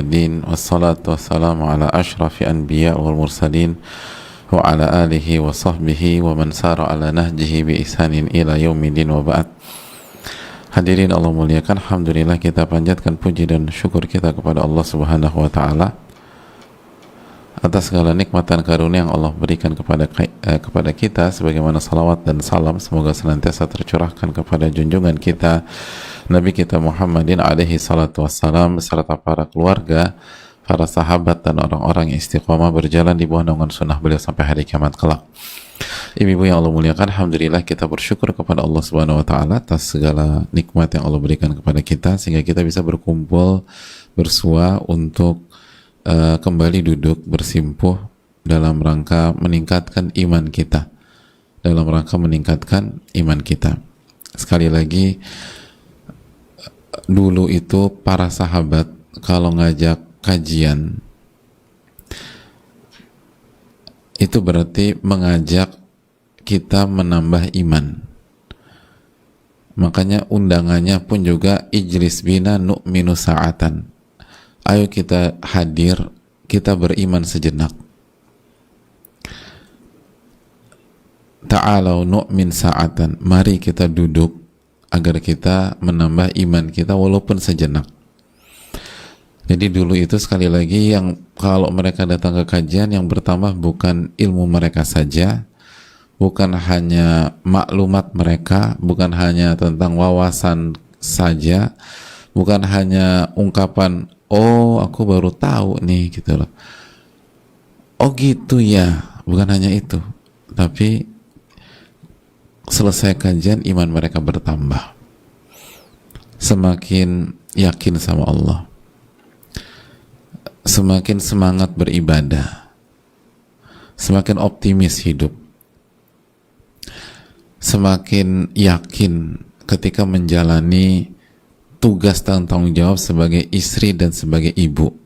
الدين والصلاة والسلام على أشرف أنبياء والمرسلين وعلى آله وصحبه ومن سار على نهجه بإحسان إلى يوم الدين وبعد. Hadirin Allah muliakan, alhamdulillah kita panjatkan puji dan syukur kita kepada Allah Subhanahu wa taala atas segala nikmat dan karunia yang Allah berikan kepada kita, sebagaimana salawat dan salam semoga senantiasa tercurahkan kepada junjungan kita Nabi kita Muhammadin alaihi salatu wassalam beserta para keluarga, para sahabat dan orang-orang yang istiqomah berjalan di bawah naungan sunnah beliau sampai hari kiamat kelak. Ibu-ibu yang Allah muliakan, alhamdulillah kita bersyukur kepada Allah Subhanahu wa taala atas segala nikmat yang Allah berikan kepada kita sehingga kita bisa berkumpul bersua untuk kembali duduk bersimpuh dalam rangka meningkatkan iman kita, dalam rangka meningkatkan iman kita. Sekali lagi, dulu itu para sahabat kalau ngajak kajian itu berarti mengajak kita menambah iman. Makanya undangannya pun juga ijlis bina nu'minu sa'atan. Ayo kita hadir, kita beriman sejenak. Ta'alau nu'min sa'atan. Mari kita duduk agar kita menambah iman kita walaupun sejenak. Jadi dulu itu sekali lagi yang kalau mereka datang ke kajian yang bertambah bukan ilmu mereka saja, bukan hanya maklumat mereka, bukan hanya tentang wawasan saja, bukan hanya ungkapan oh aku baru tahu nih gitu loh, oh gitu ya, bukan hanya itu, tapi selesai kajian iman mereka bertambah, semakin yakin sama Allah, semakin semangat beribadah, semakin optimis hidup, semakin yakin ketika menjalani tugas dan tanggung jawab sebagai istri dan sebagai ibu,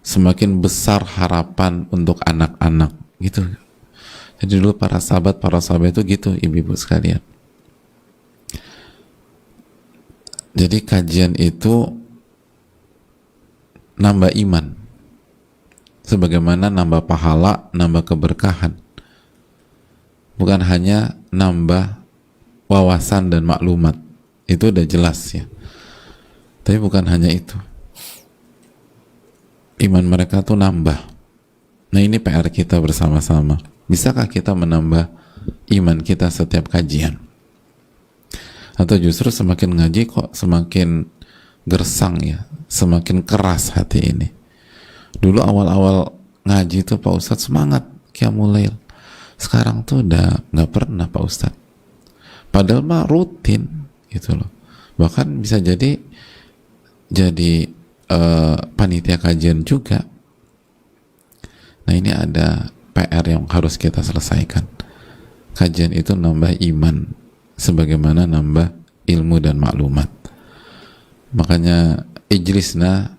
semakin besar harapan untuk anak-anak gitu. Jadi dulu para sahabat itu gitu, ibu-ibu sekalian. Jadi kajian itu nambah iman, sebagaimana nambah pahala, nambah keberkahan, bukan hanya nambah wawasan dan maklumat, itu udah jelas ya, tapi bukan hanya itu, iman mereka tuh nambah. Nah ini PR kita bersama-sama, bisakah kita menambah iman kita setiap kajian, atau justru semakin ngaji kok semakin gersang ya, semakin keras hati ini. Dulu awal-awal ngaji tuh Pak Ustadz semangat qiyamul lail, sekarang tuh udah nggak pernah Pak Ustadz, padahal mah rutin gitu loh, bahkan bisa jadi panitia kajian juga. Nah ini ada PR yang harus kita selesaikan. Kajian itu nambah iman sebagaimana nambah ilmu dan maklumat. Makanya ijlisna,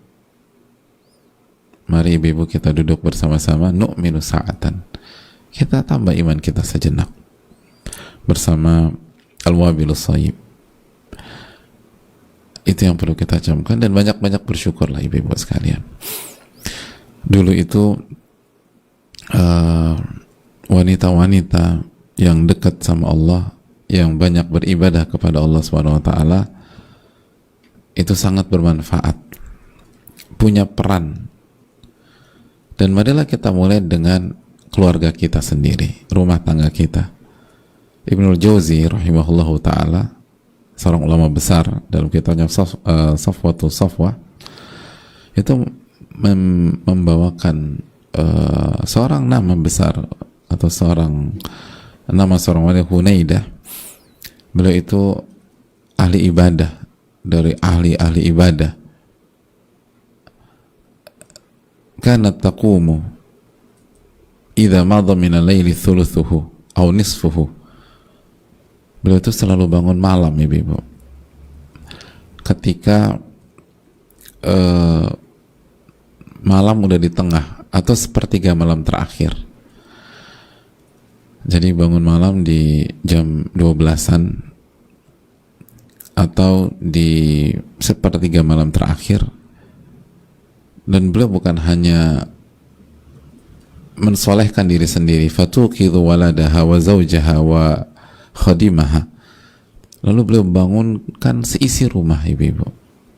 mari ibu-ibu kita duduk bersama-sama, nu'minu sa'atan, kita tambah iman kita sejenak bersama al-wabilus shayyib. Itu yang perlu kita camkan, dan banyak-banyak bersyukurlah ibu-ibu sekalian. Dulu itu wanita-wanita yang dekat sama Allah, yang banyak beribadah kepada Allah Subhanahu wa taala, itu sangat bermanfaat, punya peran. Dan marilah kita mulai dengan keluarga kita sendiri, rumah tangga kita. Ibnul Jauzi rahimahullahu ta'ala, seorang ulama besar, dalam kitabnya Safwatul Safwa itu membawakan seorang nama besar atau nama seorang wanita, Hunaidah. Beliau itu ahli ibadah, dari ahli-ahli ibadah. Kanat taqumu idza madha min al-laili thuluthuhu aw nisfuhu. Beliau itu selalu bangun malam, ibu-ibu, ketika malam udah di tengah atau sepertiga malam terakhir. Jadi bangun malam di jam 12-an atau di sepertiga malam terakhir, Dan beliau bukan hanya mensolehkan diri sendiri, fatuqidhu waladaha wa zawjaha wa khadimaha, lalu beliau bangunkan seisi rumah, ibu-ibu,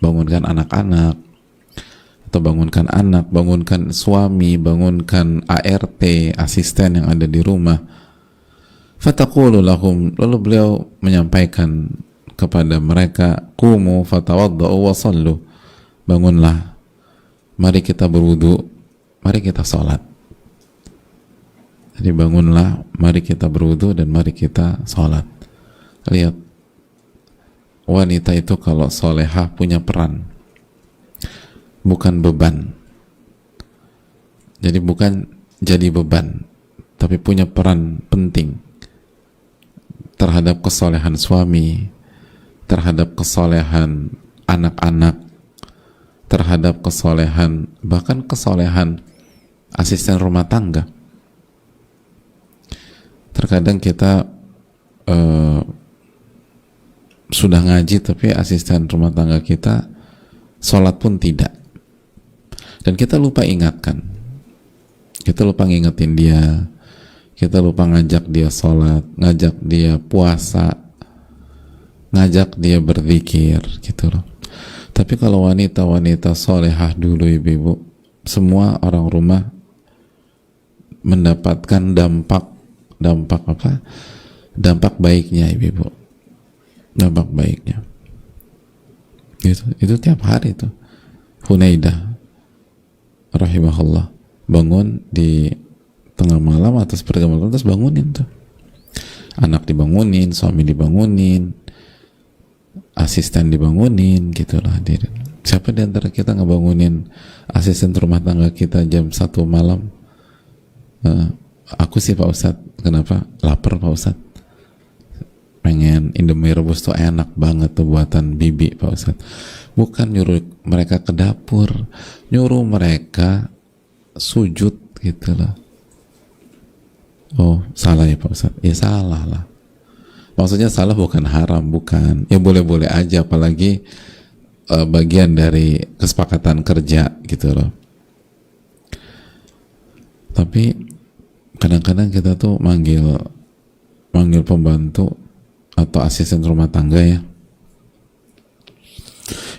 bangunkan anak-anak, atau bangunkan anak, bangunkan suami, bangunkan ART, asisten yang ada di rumah. Fataqulu lahum, lalu beliau menyampaikan kepada mereka, qumu fatawadda'u wa sallu, bangunlah, mari kita berwudu, mari kita sholat. Jadi bangunlah, mari kita berwudu dan mari kita sholat. Lihat, wanita itu kalau solehah punya peran, bukan beban. Jadi bukan jadi beban, tapi punya peran penting terhadap kesolehan suami, terhadap kesolehan anak-anak, terhadap kesolehan, bahkan kesolehan asisten rumah tangga. Terkadang kita sudah ngaji tapi asisten rumah tangga kita sholat pun tidak, dan kita lupa ingatkan, kita lupa ngingetin dia, kita lupa ngajak dia sholat, ngajak dia puasa, ngajak dia berzikir gitu loh. Tapi kalau wanita-wanita solehah dulu, ibu-ibu, semua orang rumah mendapatkan dampak apa? Dampak baiknya, ibu-ibu. Dampak baiknya. Itu tiap hari itu. Hunaidah rahimahullah bangun di tengah malam atau sepertiga malam, terus bangunin tuh. Anak dibangunin, suami dibangunin, asisten dibangunin, gitulah hadirin. Siapa di antara kita ngebangunin asisten rumah tangga kita jam 1 malam? Aku sih Pak Ustadz. Kenapa? Lapar Pak Ustadz, pengen Indomie rebus tuh enak banget tuh buatan bibi Pak Ustadz. Bukan nyuruh mereka ke dapur, nyuruh mereka sujud gitu loh. Oh salah ya Pak Ustadz? Ya salah lah. Maksudnya salah bukan haram, bukan. Ya boleh-boleh aja, apalagi bagian dari kesepakatan kerja gitu loh. Tapi kadang-kadang kita tuh manggil pembantu atau asisten rumah tangga ya,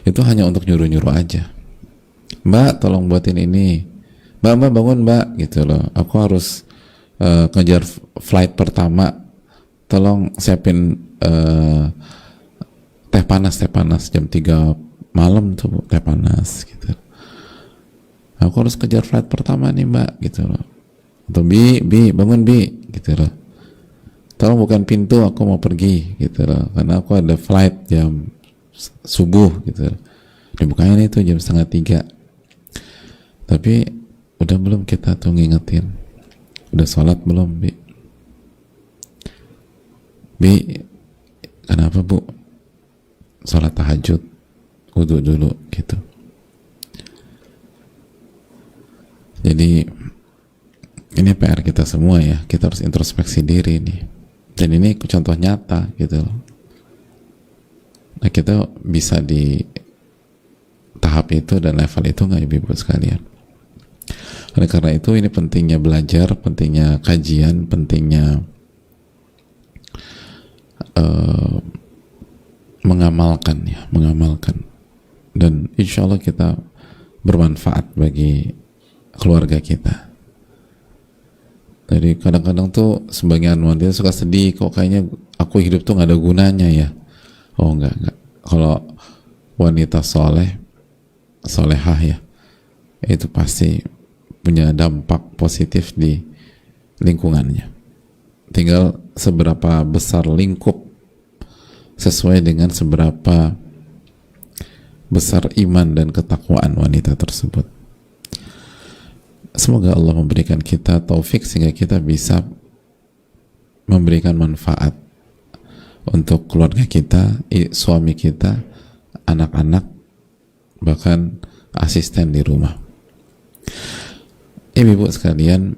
itu hanya untuk nyuruh-nyuruh aja. Mbak tolong buatin ini, mbak bangun mbak gitu loh, aku harus ngejar flight pertama, tolong siapin teh panas jam 3 malam tuh, teh panas gitu. Aku harus kejar flight pertama nih mbak gitu loh. Atau bi bangun bi gitu loh, tolong bukan pintu, aku mau pergi gitu loh, karena aku ada flight jam subuh gitu loh. Dibukanya itu jam 2:30. Tapi udah belum kita tuh ngingetin, udah sholat belum bi kenapa bu, sholat tahajud, wudu dulu gitu. Jadi ini PR kita semua ya, kita harus introspeksi diri nih. Dan ini contoh nyata gitu loh. Nah kita bisa di tahap itu dan level itu nggak, ibu-ibu sekalian? Oleh karena itu ini pentingnya belajar, pentingnya kajian, pentingnya mengamalkan ya, mengamalkan. Dan insya Allah kita bermanfaat bagi keluarga kita. Jadi kadang-kadang tuh sebagian wanita suka sedih, kok kayaknya aku hidup tuh nggak ada gunanya ya. Oh enggak. Kalau wanita solehah ya, itu pasti punya dampak positif di lingkungannya. Tinggal seberapa besar lingkup sesuai dengan seberapa besar iman dan ketakwaan wanita tersebut. Semoga Allah memberikan kita taufik sehingga kita bisa memberikan manfaat untuk keluarga kita, suami kita, anak-anak, bahkan asisten di rumah. Ibu-ibu sekalian,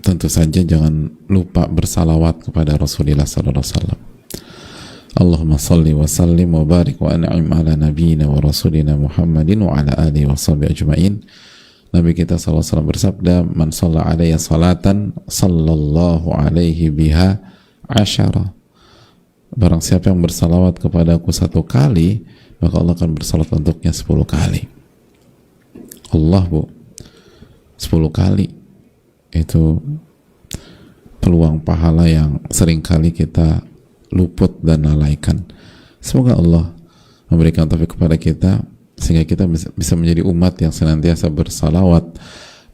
tentu saja jangan lupa bersalawat kepada Rasulullah SAW. Allahumma salli wa sallim wa barik wa an'im ala nabiyyina wa rasulina Muhammadin wa ala alihi wa sahbihi ajma'in. Nabi kita SAW bersabda, man shalla alaiya salatan sallallahu alaihi biha asyara. Barang siapa yang bersalawat kepadaku 1 kali, maka Allah akan bersalawat untuknya 10 kali. Allah, Bu, 10 kali. Itu peluang pahala yang seringkali kita luput dan lalaikan. Semoga Allah memberikan taufik kepada kita sehingga kita bisa menjadi umat yang senantiasa bersalawat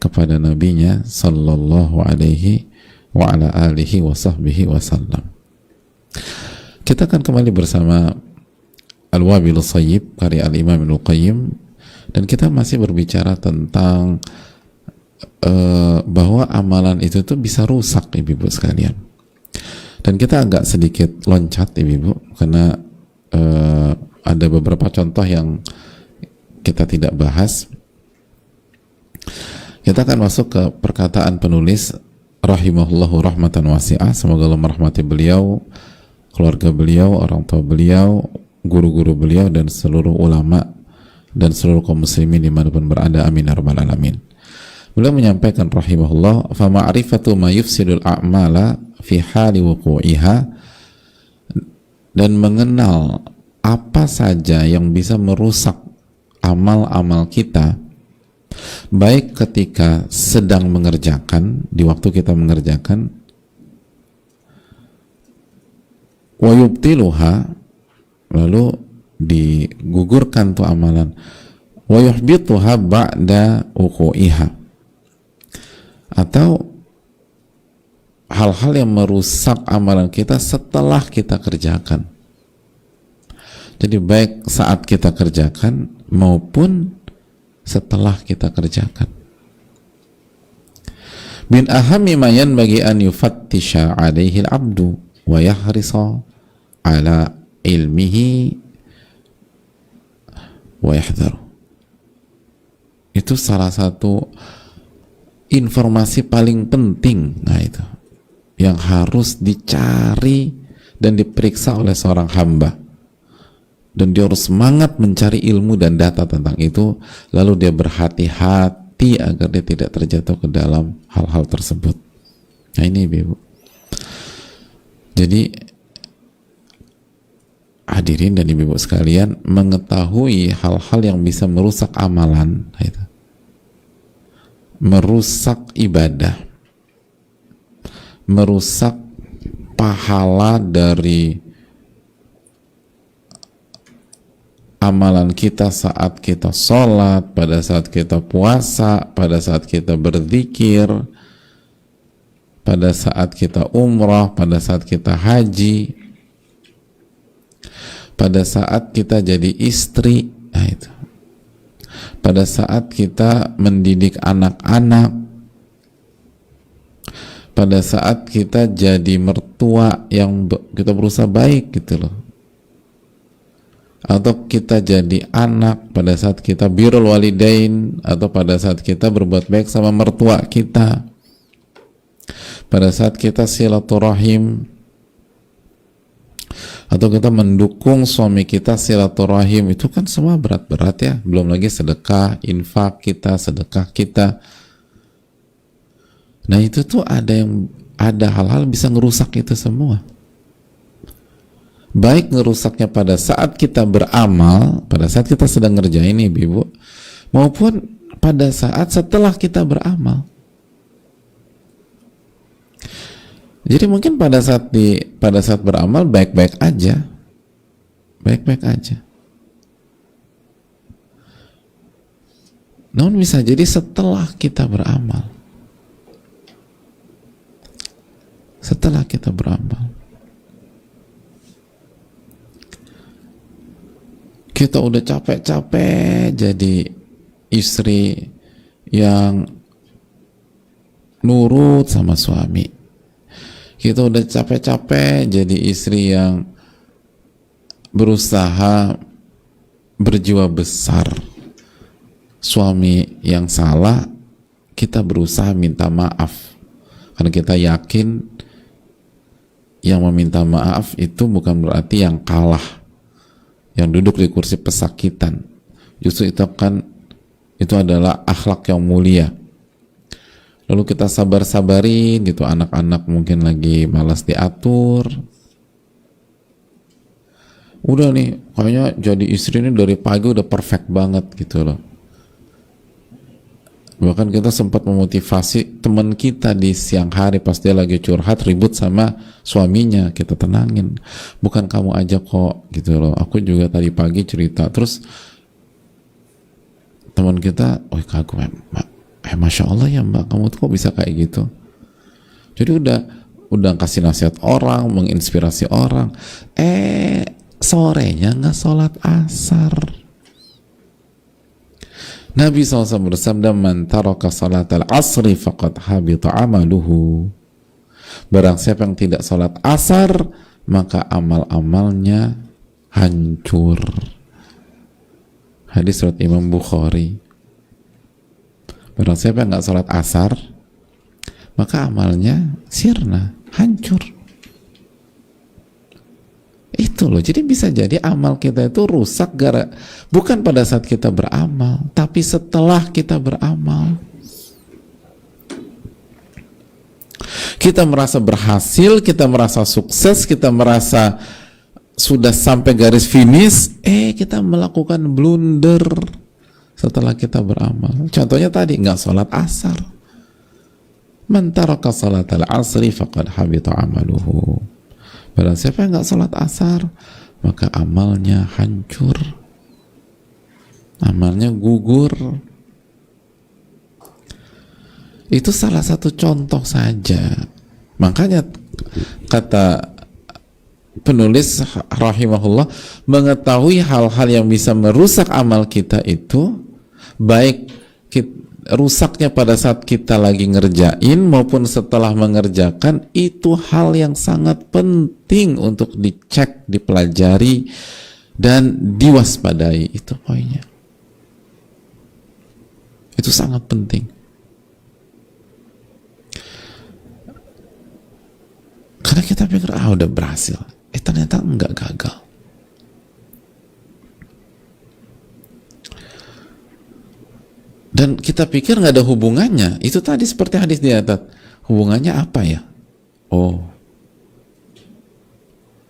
kepada nabinya sallallahu alaihi wa ala alihi wa sahbihi wasallam. Kita akan kembali bersama Al-Wabilus Sayyib karya Al-Imam Ibnul Qayyim, dan kita masih berbicara tentang bahwa amalan itu tuh bisa rusak, ibu-ibu sekalian. Dan kita agak sedikit loncat, ibu-ibu, karena ada beberapa contoh yang kita tidak bahas. Kita akan masuk ke perkataan penulis rahimahullahu rahmatan wasi'ah, semoga Allah merahmati beliau, keluarga beliau, orang tua beliau, guru-guru beliau, dan seluruh ulama dan seluruh kaum muslimin dimanapun berada, amin ya rabbal alamin. Beliau menyampaikan rahimahullah, fa ma'rifatu ma yufsidul a'mala fi hali wuqu'iha, dan mengenal apa saja yang bisa merusak amal-amal kita, baik ketika sedang mengerjakan, di waktu kita mengerjakan, wa yubtiluha, lalu digugurkan tuh amalan, wa yuhbituha ba'da wuqu'iha, atau hal-hal yang merusak amalan kita setelah kita kerjakan. Jadi baik saat kita kerjakan maupun setelah kita kerjakan. Min ahammi ma yanbaghi an yufattisha alaihi al-'abdu wa yahrisa ala ilmihi wa yahdharu. Itu salah satu informasi paling penting, nah itu yang harus dicari dan diperiksa oleh seorang hamba, dan dia harus semangat mencari ilmu dan data tentang itu, lalu dia berhati-hati agar dia tidak terjatuh ke dalam hal-hal tersebut. Nah ini, ibu, jadi hadirin dan ibu sekalian, mengetahui hal-hal yang bisa merusak amalan, itu merusak ibadah, merusak pahala dari amalan kita saat kita sholat, pada saat kita puasa, pada saat kita berzikir, pada saat kita umrah, pada saat kita haji, pada saat kita jadi istri, nah itu, pada saat kita mendidik anak-anak, pada saat kita jadi mertua yang kita berusaha baik gitu loh, atau kita jadi anak, pada saat kita birrul walidain, atau pada saat kita berbuat baik sama mertua kita, pada saat kita silaturahim, atau kita mendukung suami kita silaturahim, itu kan semua berat-berat ya, belum lagi sedekah, infak kita, sedekah kita. Nah itu tuh ada hal-hal bisa ngerusak itu semua. Baik ngerusaknya pada saat kita beramal, pada saat kita sedang ngerjain nih, ibu, maupun pada saat setelah kita beramal. Jadi mungkin pada saat beramal baik-baik aja, baik-baik aja. Namun bisa jadi setelah kita beramal, kita udah capek-capek jadi istri yang nurut sama suami, kita udah capek-capek jadi istri yang berusaha berjiwa besar. Suami yang salah, kita berusaha minta maaf karena kita yakin yang meminta maaf itu bukan berarti yang kalah, yang duduk di kursi pesakitan. Justru itu adalah akhlak yang mulia. Lalu kita sabar-sabarin gitu, anak-anak mungkin lagi malas diatur. Udah nih, kayaknya jadi istri ini dari pagi udah perfect banget gitu loh. Bahkan kita sempat memotivasi teman kita di siang hari pas dia lagi curhat ribut sama suaminya, kita tenangin. Bukan kamu aja kok gitu loh. Aku juga tadi pagi cerita. Terus teman kita, oh kagum, masya Allah ya mbak, kamu tuh kok bisa kayak gitu. Jadi udah kasih nasihat orang, menginspirasi orang. Sorenya nggak sholat asar. Nabi SAW bersabda, man taraka salat al-asri faqad habita amaluhu. Barang siapa yang tidak sholat asar, maka amal-amalnya hancur. Hadis riwayat Imam Bukhari. Barang siapa yang nggak sholat asar, maka amalnya sirna, hancur. Itu loh, jadi bisa jadi amal kita itu rusak bukan pada saat kita beramal, tapi setelah kita beramal. Kita merasa berhasil, kita merasa sukses, kita merasa sudah sampai garis finish, kita melakukan blunder setelah kita beramal. Contohnya tadi, nggak sholat asar. Man taraka salatal asri faqad habita amaluhu. Barang siapa yang nggak sholat asar, maka amalnya hancur, amalnya gugur. Itu salah satu contoh saja. Makanya kata penulis rahimahullah, mengetahui hal-hal yang bisa merusak amal kita itu, baik rusaknya pada saat kita lagi ngerjain maupun setelah mengerjakan, itu hal yang sangat penting untuk dicek, dipelajari, dan diwaspadai. Itu poinnya. Itu sangat penting. Karena kita pikir, udah berhasil. Ternyata enggak, gagal. Dan kita pikir nggak ada hubungannya. Itu tadi seperti hadis di atas. Hubungannya apa ya? Oh,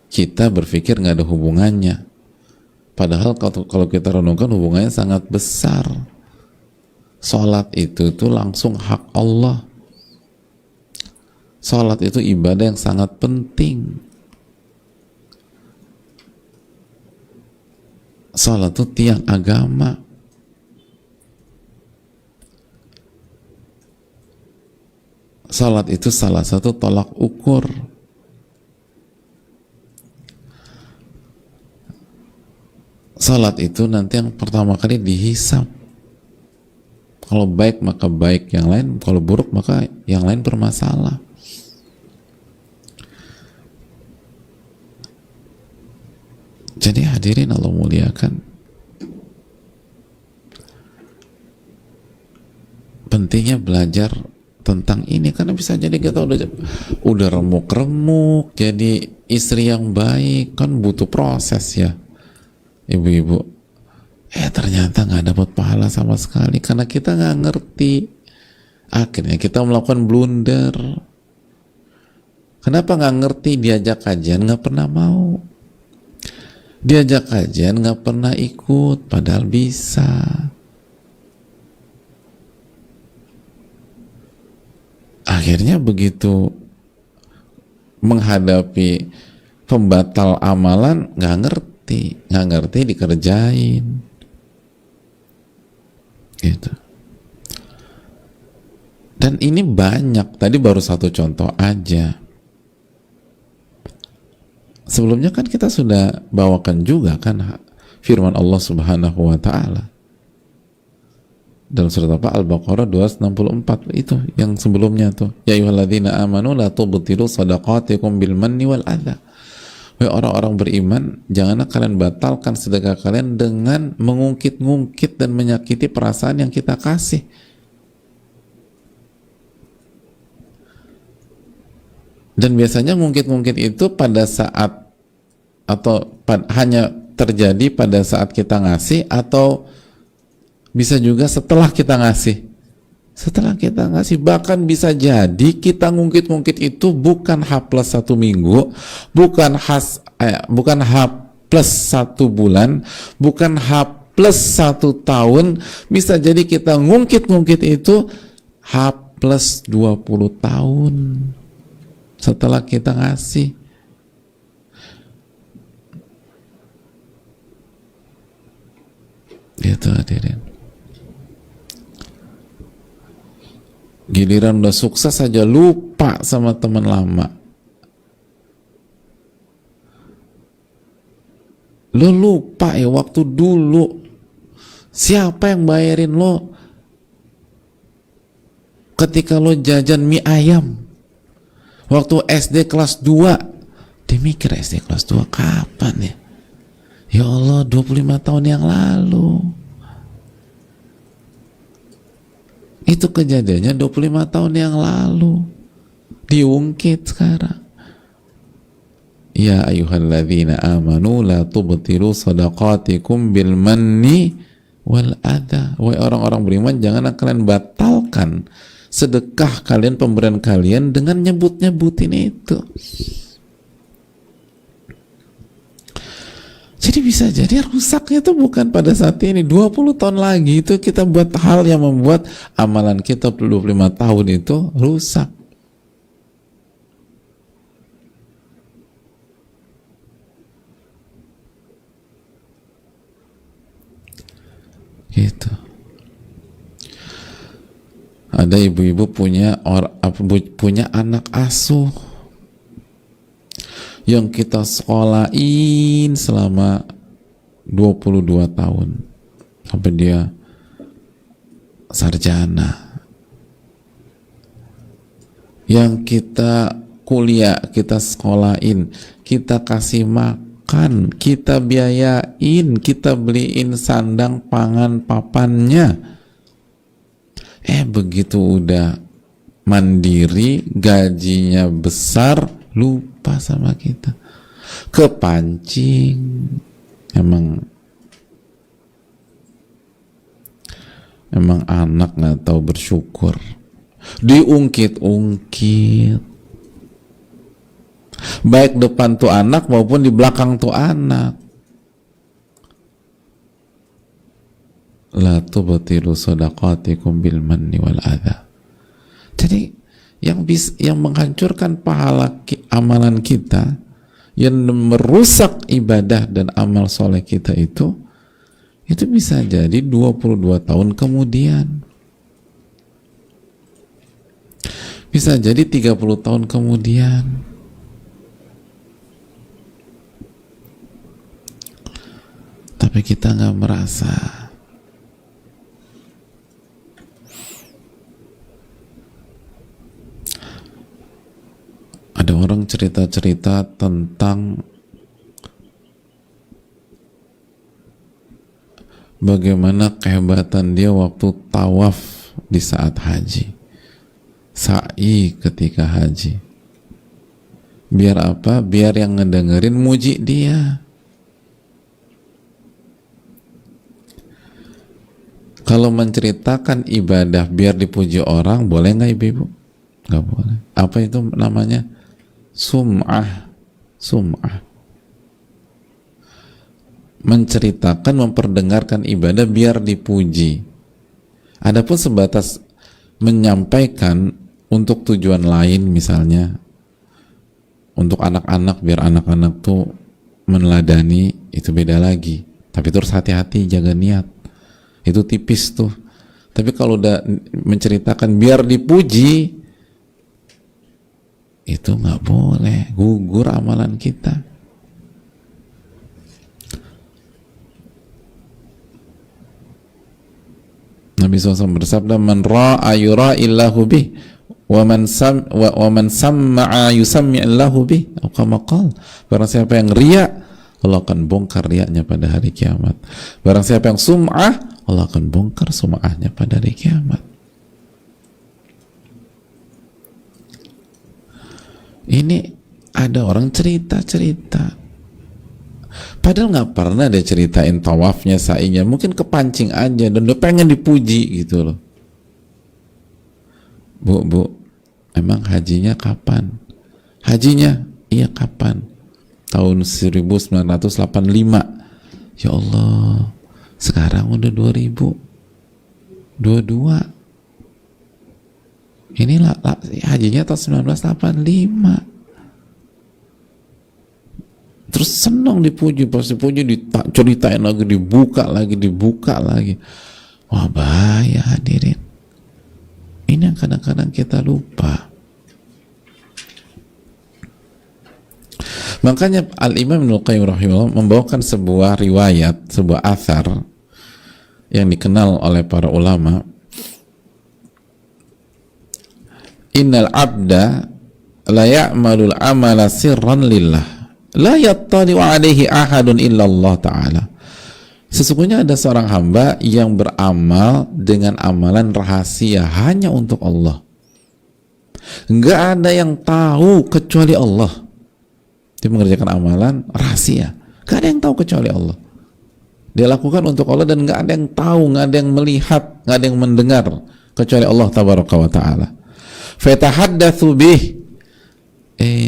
kita berpikir nggak ada hubungannya. Padahal kalau kita renungkan, hubungannya sangat besar. Salat itu tuh langsung hak Allah. Salat itu ibadah yang sangat penting. Salat itu tiang agama. Salat itu salah satu tolak ukur. Salat itu nanti yang pertama kali dihisab. Kalau baik maka baik, yang lain kalau buruk maka yang lain bermasalah. Jadi hadirin Allah muliakan, pentingnya belajar tentang ini, karena bisa jadi kita udah remuk-remuk jadi istri yang baik, kan butuh proses ya ibu-ibu. Ternyata nggak dapat pahala sama sekali karena kita nggak ngerti. Akhirnya kita melakukan blunder. Kenapa nggak ngerti? Diajak kajian nggak pernah mau, diajak kajian nggak pernah ikut, padahal bisa. Akhirnya begitu menghadapi pembatal amalan, nggak ngerti dikerjain, gitu. Dan ini banyak. Tadi baru satu contoh aja. Sebelumnya kan kita sudah bawakan juga kan firman Allah Subhanahu wa Ta'ala dalam surat apa? Al-Baqarah 264, itu yang sebelumnya tuh, ya ayyuhalladzina amanu la tubtilu shadaqatikum bil manni wal adza. Wahai orang-orang beriman, janganlah kalian batalkan sedekah kalian dengan mengungkit-ngungkit dan menyakiti perasaan yang kita kasih. Dan biasanya ngungkit-ngungkit itu pada saat hanya terjadi pada saat kita ngasih, atau bisa juga setelah kita ngasih. Setelah kita ngasih, bahkan bisa jadi kita ngungkit-ngungkit itu bukan H+1 minggu, bukan H+1 bulan, bukan H+1 tahun. Bisa jadi kita ngungkit-ngungkit itu H+20 tahun setelah kita ngasih. Gitu hadirin. Giliran udah sukses saja lupa sama teman lama. Lo lupa ya waktu dulu siapa yang bayarin lo ketika lo jajan mie ayam waktu SD kelas 2. Dia mikir SD kelas 2 kapan ya? Ya Allah, 25 tahun yang lalu. Itu kejadiannya 25 tahun yang lalu. Diungkit sekarang. Ya ayyuhalladzina amanu la tubtilu sadaqatikum bil manni wal adha. Wahai orang-orang beriman, jangan kalian batalkan sedekah kalian, pemberian kalian dengan nyebut-nyebutin itu. Jadi bisa jadi rusaknya itu bukan pada saat ini, 20 tahun lagi itu kita buat hal yang membuat amalan kita 25 tahun itu rusak. Gitu. Ada ibu-ibu punya anak asuh yang kita sekolahin selama 22 tahun sampai dia sarjana, yang kita kuliah, kita sekolahin, kita kasih makan, kita biayain, kita beliin sandang pangan papannya. Begitu udah mandiri, gajinya besar, lupa sama kita, kepancing. Emang anak nggak tahu bersyukur, diungkit-ungkit, baik depan tuh anak maupun di belakang tuh anak. La tubtilu shadaqatikum bil manni wal adha. Jadi yang menghancurkan pahala amalan kita, yang merusak ibadah dan amal soleh kita itu bisa jadi 22 tahun kemudian, bisa jadi 30 tahun kemudian. Tapi kita nggak merasa. Ada orang cerita-cerita tentang bagaimana kehebatan dia waktu tawaf di saat haji, sa'i ketika haji. Biar apa? Biar yang ngedengerin muji dia. Kalau menceritakan ibadah biar dipuji orang, boleh nggak ibu-ibu? Nggak boleh. Apa itu namanya? Sum'ah. Menceritakan, memperdengarkan ibadah biar dipuji. Adapun sebatas menyampaikan untuk tujuan lain, misalnya untuk anak-anak, biar anak-anak tuh meneladani, itu beda lagi. Tapi terus hati-hati, jaga niat. Itu tipis tuh. Tapi kalau udah menceritakan biar dipuji, itu nggak boleh, gugur amalan kita. Nabi SAW bersabda, man ra'a yura illahu bih wa man samma'a yusammi illahu bih, atau kama qala, barang siapa yang riya, Allah akan bongkar riaknya pada hari kiamat. Barang siapa yang sum'ah, Allah akan bongkar sum'ahnya pada hari kiamat. Ini ada orang cerita-cerita, padahal nggak pernah dia ceritain tawafnya, sa'inya, mungkin kepancing aja dan dia pengen dipuji gitu loh. Bu, emang hajinya kapan? Hajinya? Iya, kapan? Tahun 1985. Ya Allah, sekarang udah 2022. Inilah hajinya tahun 1985. Terus senang dipuji, pasti puji, diceritain lagi, dibuka lagi. Wah, bahaya hadirin. Ini yang kadang-kadang kita lupa. Makanya Al-Imam Ibnul Qayyim rahimahullah membawakan sebuah riwayat, sebuah athar yang dikenal oleh para ulama. Innal abda la ya'malul amala sirran lillah la yattali'u alaihi ahadun illallah ta'ala. Sesungguhnya ada seorang hamba yang beramal dengan amalan rahasia hanya untuk Allah. Nggak ada yang tahu kecuali Allah. Dia mengerjakan amalan rahasia, nggak ada yang tahu kecuali Allah. Dia lakukan untuk Allah dan nggak ada yang tahu, nggak ada yang melihat, nggak ada yang mendengar kecuali Allah tabaraka wa ta'ala. Fatahaddatsu bih.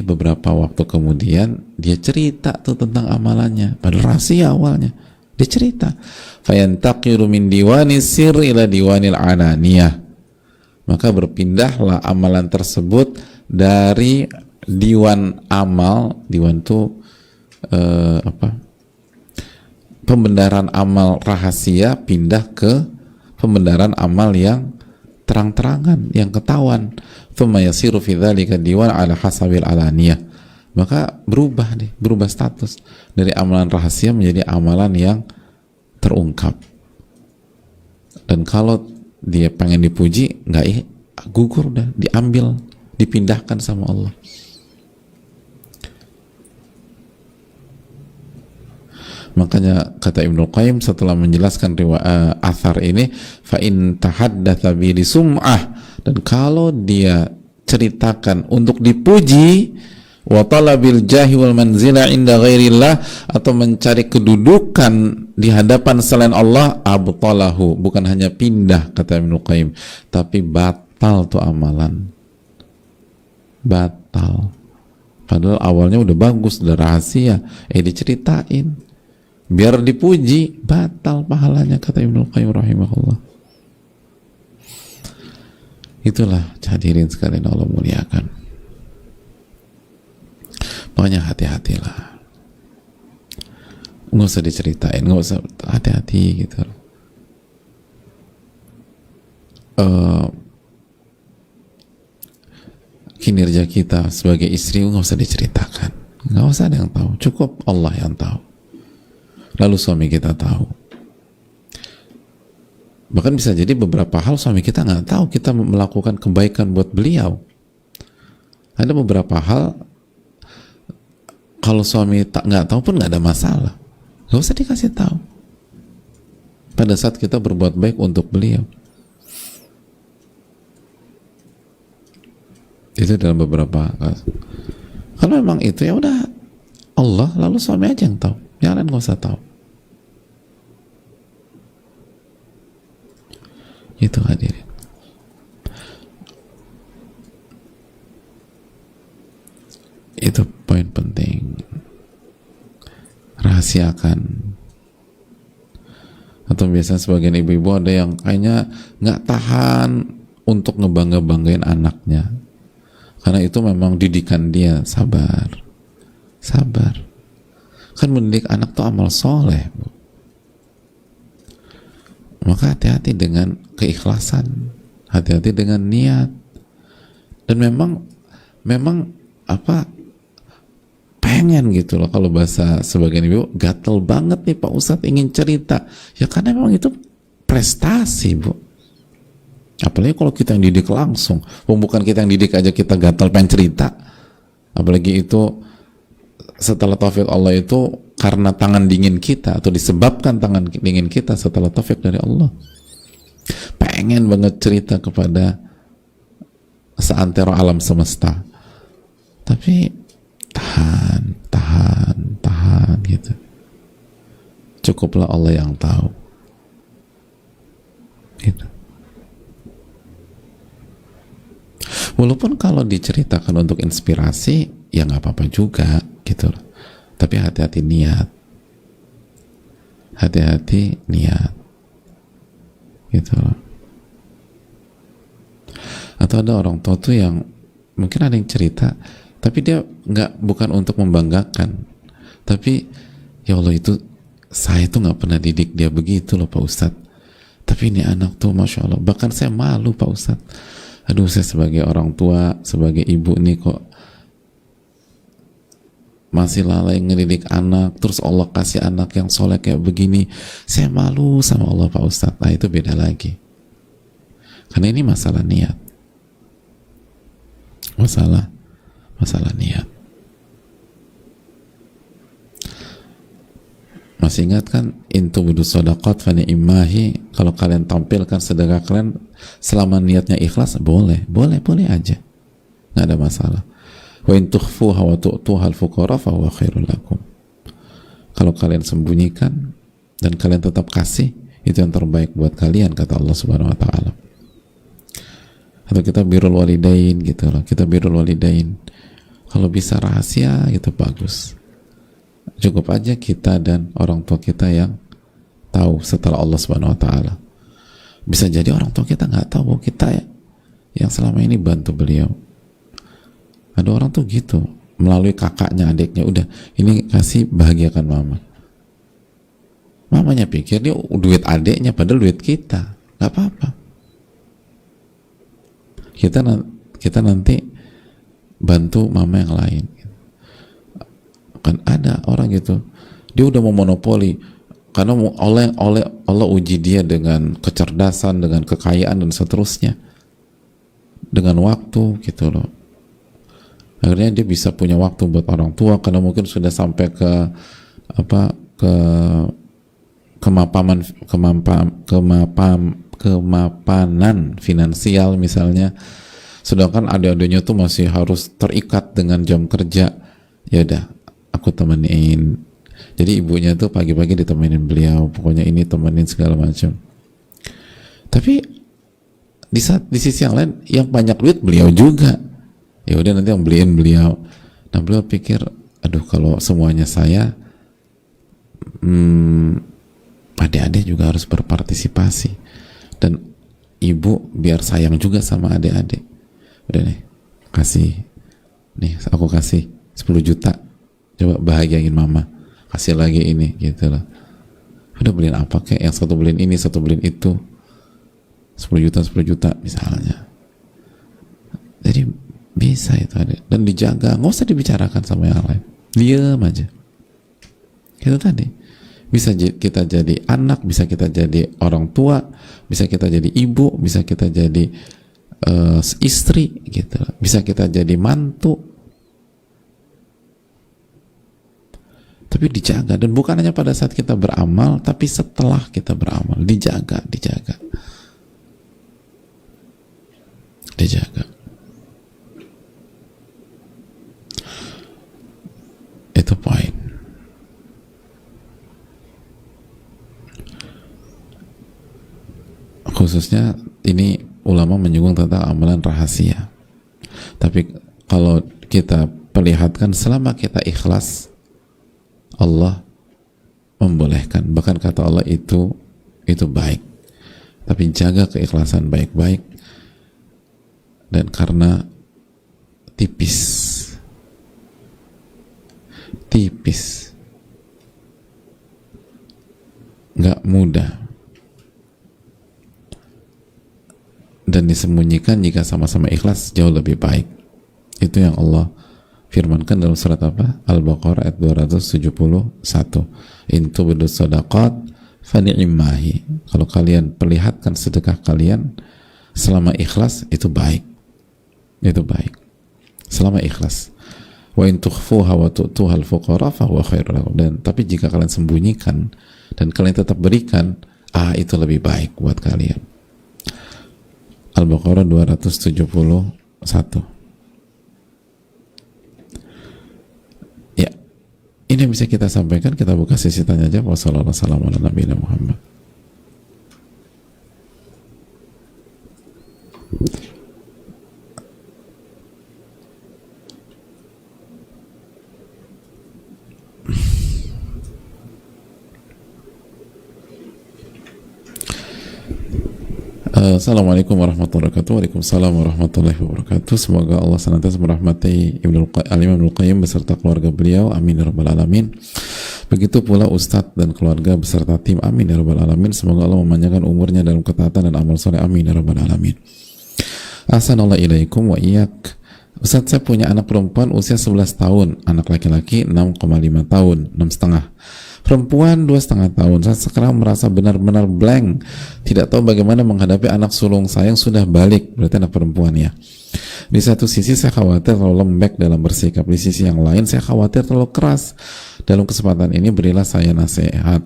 Beberapa waktu kemudian dia cerita tuh tentang amalannya, padahal rahasia awalnya. Dia cerita. Fayantaqiru min diwani sirri ila diwanil alaniyah. Maka berpindahlah amalan tersebut dari diwan amal, diwan itu pembenaran amal rahasia, pindah ke pembenaran amal yang terang-terangan, yang ketahuan. Tsumma yasiru fi dzalika diwan ala hasabil alaniyah. Maka berubah status dari amalan rahasia menjadi amalan yang terungkap. Dan kalau dia pengen dipuji, nggak gugur, udah diambil, dipindahkan sama Allah. Makanya kata Ibnul Qayyim setelah menjelaskan riwayat athar ini, fa in tahaddatsa bi sum'ah, dan kalau dia ceritakan untuk dipuji, wa talabil jahi wal manzila inda ghairillah, atau mencari kedudukan di hadapan selain Allah, abtalahu, bukan hanya pindah kata Ibnul Qayyim, tapi batal tuh amalan. Batal. Padahal awalnya udah bagus, udah rahasia, diceritain biar dipuji, batal pahalanya kata Ibnul Qayyim rahimahullah. Itulah hadirin sekalian Allah muliakan. Pokoknya hati-hatilah, nggak usah diceritain, nggak usah, hati-hati gitu. Kinerja kita sebagai istri nggak usah diceritakan, nggak usah ada yang tahu, cukup Allah yang tahu. Lalu suami kita tahu. Bahkan bisa jadi beberapa hal suami kita nggak tahu kita melakukan kebaikan buat beliau. Ada beberapa hal kalau suami nggak tahu pun nggak ada masalah, nggak usah dikasih tahu. Pada saat kita berbuat baik untuk beliau, itu dalam beberapa kasus. Kalau memang itu ya udah Allah, lalu suami aja yang tahu, yang lain nggak usah tahu. Itu hadirin. Itu poin penting. Rahasiakan. Atau biasanya sebagian ibu-ibu ada yang kayaknya nggak tahan untuk ngebangga-banggain anaknya, karena itu memang didikan dia. Sabar, kan mendidik anak tuh amal soleh, Bu. Maka hati-hati dengan keikhlasan, hati-hati dengan niat. Dan memang pengen gitu loh, kalau bahasa sebagian ibu, gatel banget nih Pak Ustadz ingin cerita. Ya karena memang itu prestasi, Bu. Apalagi kalau kita yang didik langsung, bukan kita yang didik aja kita gatel pengen cerita. Apalagi itu setelah taufik Allah, itu karena tangan dingin kita atau disebabkan tangan dingin kita setelah taufik dari Allah. Pengen banget cerita kepada seantero alam semesta, Tapi tahan gitu. Cukuplah Allah yang tahu. Gitu. Walaupun kalau diceritakan untuk inspirasi, ya nggak apa-apa juga, gitu loh. Tapi hati-hati niat. Hati-hati niat. Gitu loh. Atau ada orang tua tuh yang mungkin ada yang cerita, tapi dia bukan untuk membanggakan, tapi ya Allah, itu saya tuh nggak pernah didik dia begitu loh Pak Ustadz, tapi ini anak tuh Masya Allah, bahkan saya malu Pak Ustadz, aduh saya sebagai orang tua, sebagai ibu nih kok masih lalai ngedidik anak, terus Allah kasih anak yang soleh kayak begini, saya malu sama Allah Pak Ustadz. Nah itu beda lagi, karena ini masalah niat, masalah niat. Masih ingat kan, intu budus sodaqat fani imahi, kalau kalian tampilkan sedekah kalian selama niatnya ikhlas, boleh aja, nggak ada masalah. Wa in tukhfuha wa tu'tuha al-fuqara fa huwa khairul lakum. Kalau kalian sembunyikan dan kalian tetap kasih, itu yang terbaik buat kalian, kata Allah Subhanahu wa taala. Atau kita birrul walidain gitu loh, kita birrul walidain, kalau bisa rahasia gitu bagus, cukup aja kita dan orang tua kita yang tahu setelah Allah Subhanahu wa taala. Bisa jadi orang tua kita nggak tahu bahwa kita yang selama ini bantu beliau. Ada orang tuh gitu, melalui kakaknya, adiknya, udah ini kasih, bahagiakan mama. Mamanya pikir dia duit adiknya, padahal duit kita, nggak apa-apa. Kita nanti bantu mama yang lain. Kan ada orang gitu, dia udah mau monopoli, karena Allah uji dia dengan kecerdasan, dengan kekayaan dan seterusnya, dengan waktu gitu loh. Akhirnya dia bisa punya waktu buat orang tua, karena mungkin sudah sampai ke kemapanan finansial misalnya, sedangkan adik-adiknya tuh masih harus terikat dengan jam kerja. Ya udah, aku temenin. Jadi ibunya tuh pagi-pagi ditemenin beliau, pokoknya ini temenin segala macam. Tapi di sisi yang lain, yang banyak duit beliau juga. Ya udah, nanti yang beliin beliau. Nah beliau pikir, aduh kalau semuanya saya, adik-adik juga harus berpartisipasi, dan ibu biar sayang juga sama adik-adik. Udah nih, aku kasih 10 juta, coba bahagiain mama, kasih lagi ini gitu loh. Udah, beliin apa kek, yang satu beliin ini, satu beliin itu, 10 juta misalnya. Jadi bisa itu ada, dan dijaga, nggak usah dibicarakan sama yang lain, diam aja. Itu tadi, bisa kita jadi anak, bisa kita jadi orang tua, bisa kita jadi ibu, bisa kita jadi istri gitu, bisa kita jadi mantu. Tapi dijaga, dan bukan hanya pada saat kita beramal, tapi setelah kita beramal, dijaga. Itu poin. Khususnya ini ulama menyinggung tentang amalan rahasia. Tapi kalau kita perlihatkan, selama kita ikhlas, Allah membolehkan. Bahkan kata Allah itu baik. Tapi jaga keikhlasan baik-baik. Dan karena tipis, nggak mudah, dan disembunyikan jika sama-sama ikhlas jauh lebih baik. Itu yang Allah firmankan dalam surat apa? Al-Baqarah ayat 271. In tubdu shadaqat fa ni'mahi. Kalau kalian perlihatkan sedekah kalian selama ikhlas, itu baik. Selama ikhlas. Wa in tukhfuha wa tu'tuha al-fuqara fa huwa khairul lakum. Dan tapi jika kalian sembunyikan dan kalian tetap berikan, itu lebih baik buat kalian. Al-Baqarah 271. Ini yang bisa kita sampaikan. Kita buka sesi tanya jawab. Wassalamualaikum. Assalamualaikum warahmatullahi wabarakatuh. Waalaikumsalam warahmatullahi wabarakatuh. Semoga Allah senantiasa merahmati Al-Imam Ibnul Qayyim beserta keluarga beliau, amin ya rabbal alamin. Begitu pula Ustadz dan keluarga beserta tim, amin ya rabbal alamin. Semoga Allah memanjangkan umurnya dalam ketaatan dan amal soleh, amin ya rabbal alamin. Assalamualaikum wa iyyak. Ustadz, saya punya anak perempuan usia 11 tahun, anak laki-laki 6,5 tahun, 6,5. Perempuan 2,5 tahun. Saya sekarang merasa benar-benar blank, tidak tahu bagaimana menghadapi anak sulung saya yang sudah balik, berarti anak perempuan ya. Di satu sisi saya khawatir terlalu lembek dalam bersikap, di sisi yang lain saya khawatir terlalu keras. Dalam kesempatan ini berilah saya nasihat,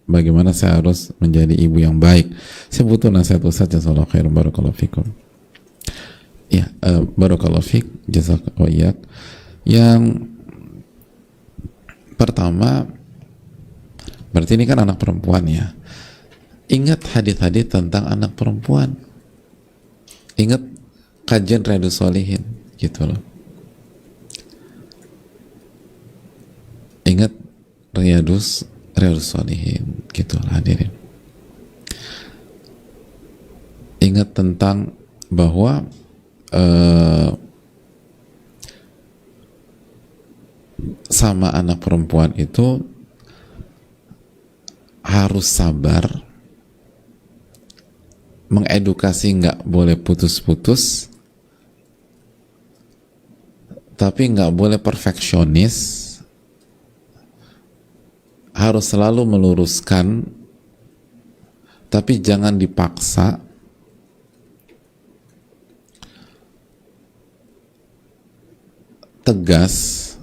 bagaimana saya harus menjadi ibu yang baik. Saya butuh nasihat Ustaz. Jazakallahu khairan, barakallahu fikum. Ya, barakallahu fik, jazakallahu iyyak. Yang pertama, berarti ini kan anak perempuan ya. Ingat hadis-hadis tentang anak perempuan. Ingat kajian Riyadhus Shalihin gitu loh. Ingat Riyadhus Shalihin gitu loh, hadirin. Ingat tentang bahwa sama anak perempuan itu harus sabar, mengedukasi, nggak boleh putus-putus, tapi nggak boleh perfeksionis, harus selalu meluruskan, tapi jangan dipaksa. Tegas,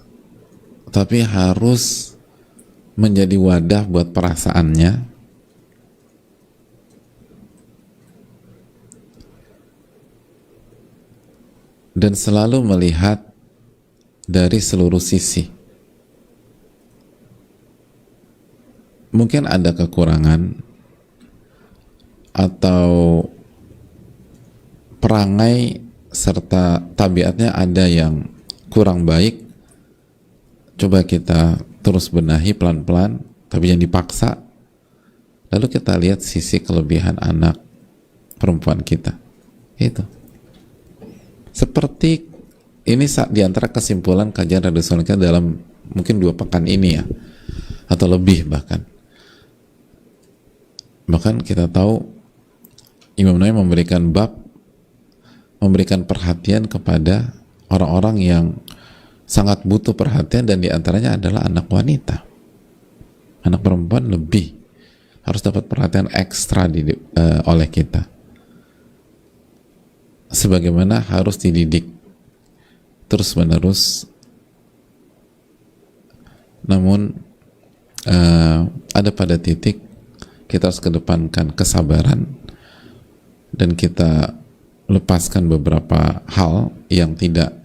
tapi harus menjadi wadah buat perasaannya. Dan selalu melihat dari seluruh sisi. Mungkin ada kekurangan atau perangai serta tabiatnya ada yang kurang baik, coba kita terus benahi pelan-pelan, tapi jangan dipaksa. Lalu kita lihat sisi kelebihan anak perempuan kita. Itu seperti ini di antara kesimpulan kajian Riyadhus Shalihin dalam mungkin 2 pekan ini ya, atau lebih bahkan kita tahu Imam Nawawi memberikan perhatian kepada orang-orang yang sangat butuh perhatian, dan diantaranya adalah anak wanita. Anak perempuan lebih harus dapat perhatian ekstra oleh kita, sebagaimana harus dididik terus menerus. Namun ada pada titik kita harus kedepankan kesabaran, dan kita lepaskan beberapa hal yang tidak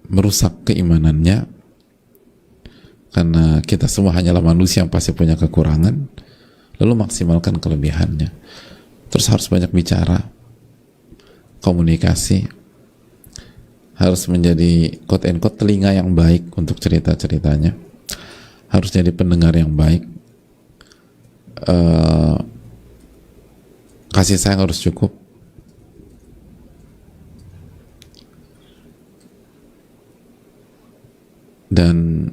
merusak keimanannya, karena kita semua hanyalah manusia yang pasti punya kekurangan. Lalu maksimalkan kelebihannya. Terus harus banyak bicara, komunikasi, harus menjadi quote and quote telinga yang baik untuk cerita-ceritanya, harus jadi pendengar yang baik, kasih sayang harus cukup, dan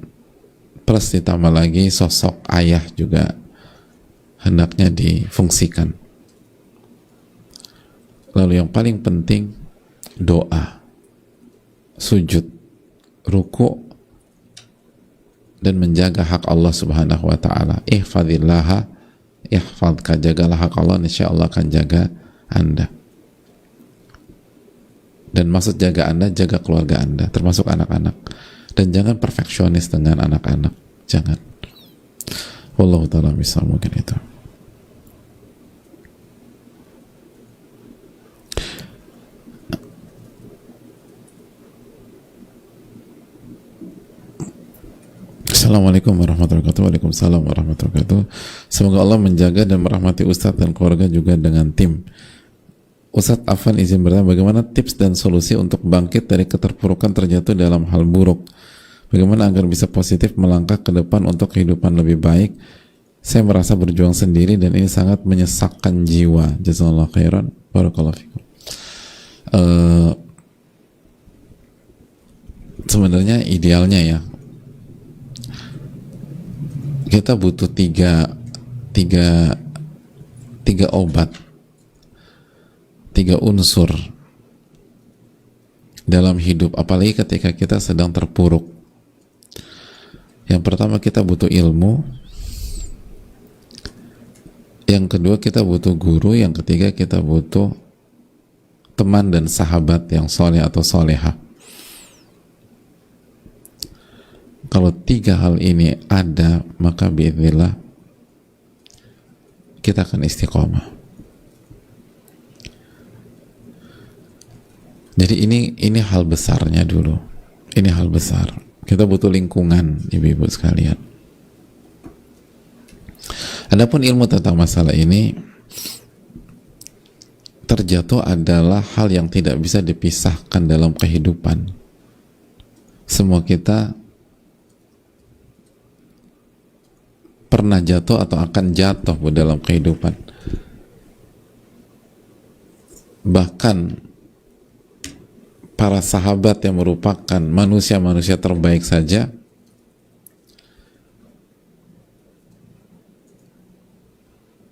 plus ditambah lagi sosok ayah juga hendaknya difungsikan. Lalu yang paling penting, doa, sujud, ruku, dan menjaga hak Allah Subhanahu wa ta'ala. Ihfadillaha yahfadka, jagalah hak Allah, insya Allah akan jaga Anda. Dan maksud jaga Anda, jaga keluarga Anda, termasuk anak-anak. Dan jangan perfeksionis dengan anak-anak, jangan. Wallahu ta'ala bisa, mungkin itu. Assalamualaikum warahmatullahi wabarakatuh. Waalaikumsalam warahmatullahi wabarakatuh. Semoga Allah menjaga dan merahmati Ustadz dan keluarga juga dengan tim. Ustadz Afan izin bertanya, bagaimana tips dan solusi untuk bangkit dari keterpurukan terjatuh dalam hal buruk? Bagaimana agar bisa positif melangkah ke depan untuk kehidupan lebih baik? Saya merasa berjuang sendiri dan ini sangat menyesakkan jiwa. Jazakallahu khairan. Barakallahu fikum. Sebenarnya idealnya ya, kita butuh tiga obat, tiga unsur dalam hidup, apalagi ketika kita sedang terpuruk. Yang pertama, kita butuh ilmu. Yang kedua, kita butuh guru. Yang ketiga, kita butuh teman dan sahabat yang soleh atau soleha. Kalau tiga hal ini ada, maka biidznillah kita akan istiqomah. Jadi ini hal besarnya dulu. Ini hal besar. Kita butuh lingkungan, ibu-ibu sekalian. Adapun ilmu tentang masalah ini, terjatuh adalah hal yang tidak bisa dipisahkan dalam kehidupan. Semua kita pernah jatuh atau akan jatuh dalam kehidupan. Bahkan para sahabat yang merupakan manusia-manusia terbaik saja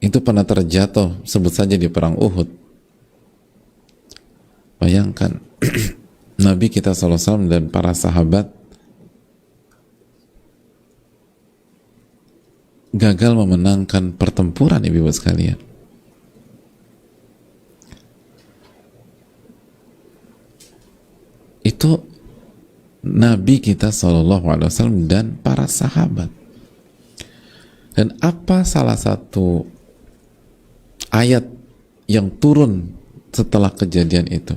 itu pernah terjatuh, sebut saja di perang Uhud. Bayangkan Nabi kita SAW dan para sahabat gagal memenangkan pertempuran, ibu-ibu sekalian. Itu Nabi kita SAW dan para sahabat. Dan apa salah satu ayat yang turun setelah kejadian itu?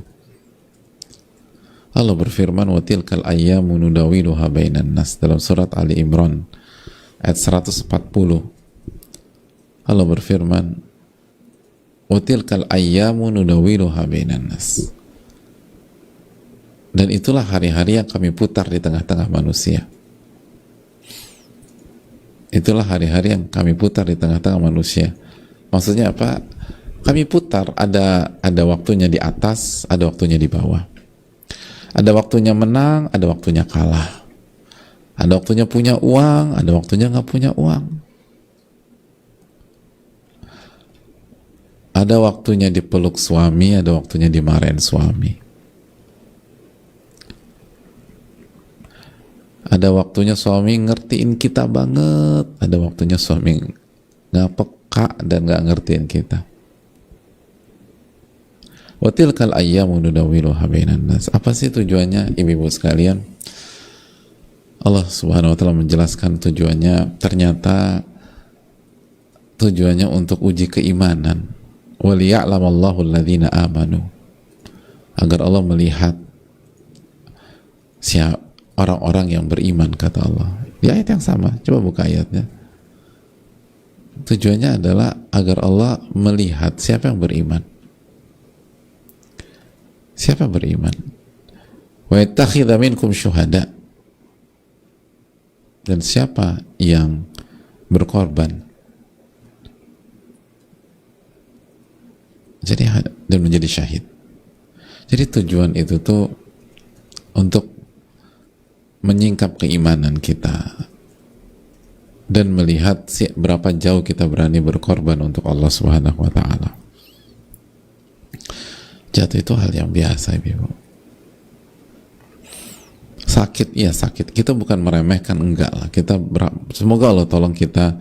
Allah berfirman, wa tilkal ayyamu nudawiluha bainan nas, dalam surat Ali Imran ayat 140. Allah berfirman, wa tilkal ayyamu nudawiluha bainan nas, dan itulah hari-hari yang kami putar di tengah-tengah manusia. Itulah hari-hari yang kami putar di tengah-tengah manusia. Maksudnya apa? Kami putar, ada waktunya di atas, ada waktunya di bawah. Ada waktunya menang, ada waktunya kalah. Ada waktunya punya uang, ada waktunya nggak punya uang. Ada waktunya dipeluk suami, ada waktunya dimarahin suami. Ada waktunya suami ngertiin kita banget, ada waktunya suami nggak peka dan nggak ngertiin kita. Wa tilkal ayyamu nudawiluha bainan nas. Apa sih tujuannya, ibu-ibu sekalian? Allah Subhanahu wa taala menjelaskan tujuannya, ternyata tujuannya untuk uji keimanan. Wa liya'lamallahu alladhina amanu, agar Allah melihat siapa orang-orang yang beriman, kata Allah. Di ayat yang sama, coba buka ayatnya. Tujuannya adalah agar Allah melihat siapa yang beriman. Siapa beriman? Wa yattakhidha minkum syuhada, dan siapa yang berkorban dan menjadi syahid. Jadi tujuan itu tuh untuk menyingkap keimanan kita dan melihat berapa jauh kita berani berkorban untuk Allah Subhanahu wa taala. Jatuh itu hal yang biasa, ibu. Sakit, ya sakit. Kita bukan meremehkan, enggak lah. Semoga Allah tolong kita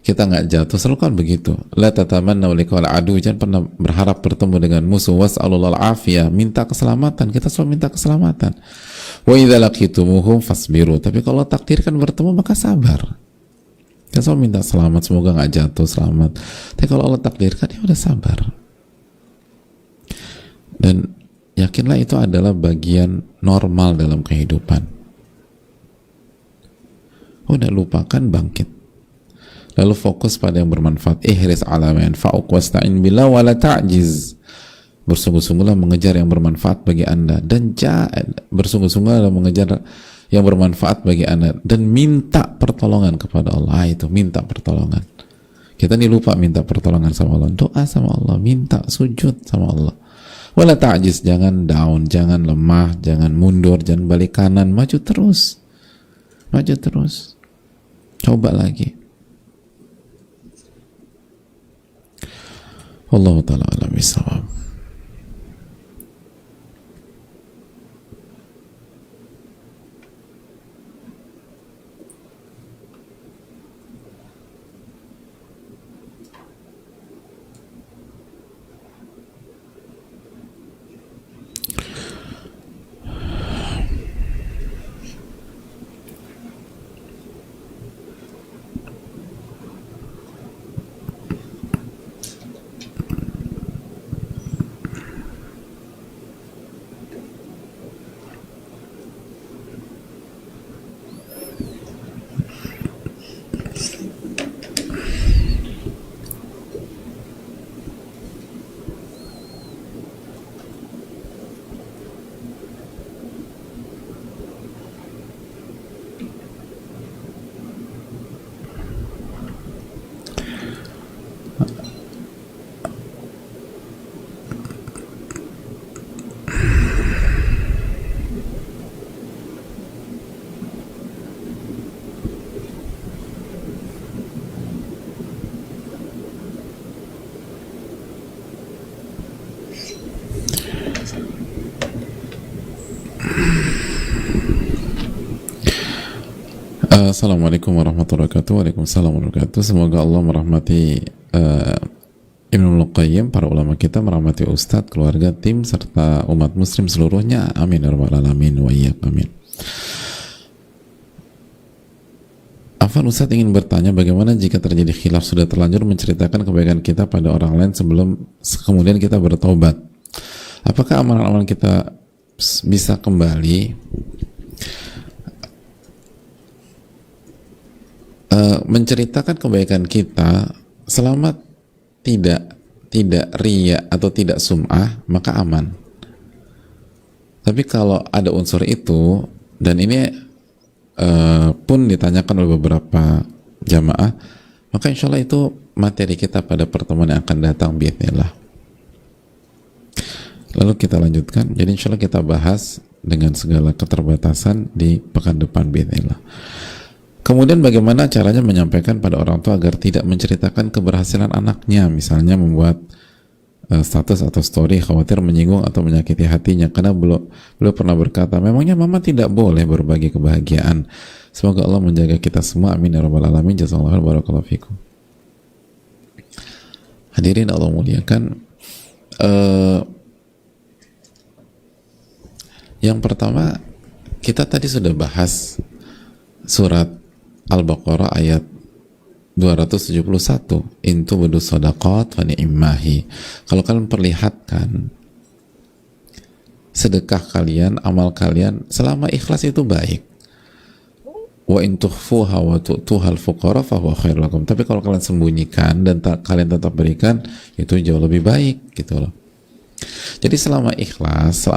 nggak jatuh. Selalu kan begitu. La tatamannaw liqa'al adu, jangan pernah berharap bertemu dengan musuh. Was'alullah al-afiyah, minta keselamatan. Kita selalu minta keselamatan. Wa idza laqitumuhum fasbiru, tapi kalau takdirkan bertemu maka sabar. Kita selalu minta selamat, semoga nggak jatuh, selamat. Tapi kalau Allah takdirkan, ya udah sabar. Dan yakinlah itu adalah bagian normal dalam kehidupan. Udah, lupakan, bangkit. Lalu fokus pada yang bermanfaat. Ihris ala ma yanfa'uk wasta'in billah wa la ta'jiz. Bersungguh-sungguhlah mengejar yang bermanfaat bagi Anda, dan bersungguh-sungguhlah mengejar yang bermanfaat bagi Anda, dan minta pertolongan kepada Allah. Itu minta pertolongan. Kita nih lupa minta pertolongan sama Allah. Doa sama Allah, minta, sujud sama Allah. Wala ta'jiz, jangan down, jangan lemah, jangan mundur, jangan balik kanan, maju terus. Maju terus. Coba lagi. Wallahu ta'ala a'lam bishawab. Assalamualaikum warahmatullahi wabarakatuh. Waalaikumsalam warahmatullahi wabarakatuh. Semoga Allah merahmati Ibnul Qayyim, para ulama kita, merahmati Ustadz, keluarga, tim, serta umat muslim seluruhnya. Amin ya rabbal alamin wa iyyak, amin. Afwan, Ustadz ingin bertanya, bagaimana jika terjadi khilaf, sudah terlanjur menceritakan kebaikan kita pada orang lain sebelum kemudian kita bertobat, apakah amalan-amalan kita bisa kembali? Menceritakan kebaikan kita selama tidak riya atau tidak sum'ah, maka aman. Tapi kalau ada unsur itu, dan ini pun ditanyakan oleh beberapa jamaah, maka insya Allah itu materi kita pada pertemuan yang akan datang biidznillah. Lalu kita lanjutkan. Jadi insya Allah kita bahas dengan segala keterbatasan di pekan depan biidznillah. Kemudian bagaimana caranya menyampaikan pada orang tua agar tidak menceritakan keberhasilan anaknya, misalnya membuat status atau story khawatir menyinggung atau menyakiti hatinya, karena beliau pernah berkata, memangnya mama tidak boleh berbagi kebahagiaan. Semoga Allah menjaga kita semua, amin ya rabbal alamin. Jazakallahu khairan, barakallahu fikum. Hadirin Allah muliakan, yang pertama kita tadi sudah bahas surat Al-Baqarah ayat 271, intu budu sadaqat fa ni'mahi. Kalau kalian perlihatkan sedekah kalian, amal kalian, selama ikhlas itu baik. Wa in tukhfuha wa tu'tuha al-fuqara fa huwa khairul lakum. Tapi kalau kalian sembunyikan dan kalian tetap berikan, itu jauh lebih baik, gitu loh. Jadi selama ikhlas,